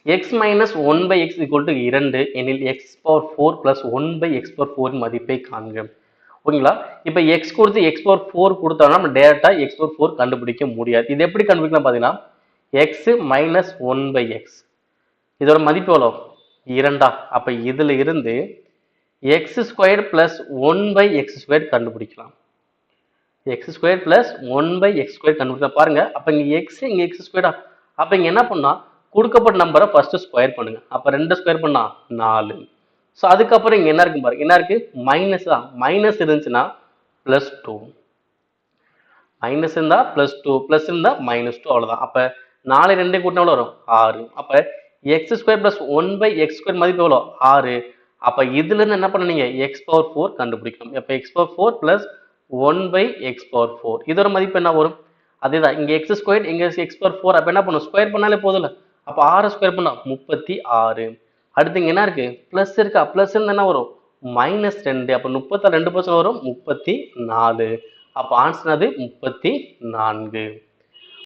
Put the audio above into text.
X minus one by X equal to 2 எனில் X power four plus one by X power ஃபோரின் மதிப்பை காண்க. ஓகேங்களா? இப்போ எக்ஸ் கொடுத்து எக்ஸ் பவர் ஃபோர் கொடுத்தோம்னா நம்ம டேரக்டா எக்ஸ் பவர் ஃபோர் கண்டுபிடிக்க முடியாது. இது எப்படி கண்டுபிடிக்கலாம் பார்த்தீங்கன்னா x minus one by x இதோட மதிப்பு எவ்வளோ 2. அப்போ இதுல இருந்து x square plus one by X square கண்டுபிடிக்கலாம். X square plus one by X square கண்டுபிடிக்கலாம். பாருங்க அப்போ இங்கே எக்ஸ் இங்கே எக்ஸ் ஸ்கொயரா, அப்போ இங்கே என்ன பண்ணா கொடுக்கப்பட்ட நம்பரை ஃபர்ஸ்ட் ஸ்கொயர் பண்ணுங்க. அப்போ 2 ஸ்கொயர் பண்ணா 4. ஸோ அதுக்கப்புறம் இங்கே என்ன இருக்கு பாருங்க, என்ன இருக்கு மைனஸ் தான். மைனஸ் இருந்துச்சுன்னா பிளஸ் 2, மைனஸ் இருந்தா பிளஸ் 2, பிளஸ் இருந்தா மைனஸ் 2, அவ்வளோதான். அப்போ 4 2 கூட்டினா எவ்வளோ வரும் 6. அப்போ X square plus one by X square மதிப்பு எவ்வளோ 6. அப்போ இதுல இருந்து என்ன பண்ணுவீங்க எக்ஸ் பவர் ஃபோர் கண்டுபிடிக்கணும். அப்போ x power four plus one by X power four இதோட மதிப்பு என்ன வரும், அதேதான் இங்கே எக்ஸ் ஸ்கொயர் இங்கே எக்ஸ் பவர் ஃபோர். அப்போ என்ன பண்ணும் ஸ்கொயர் பண்ணாலே போதும்ல. அப்போ 6 ஸ்கொயர் பண்ணா 36. அடுத்து இங்க என்ன இருக்கு பிளஸ் இருக்கா, பிளஸ் இருந்தா என்ன வரும் மைனஸ் 2. அப்போ 36 2% வரும் 34. அப்போ ஆன்சர் அது 34.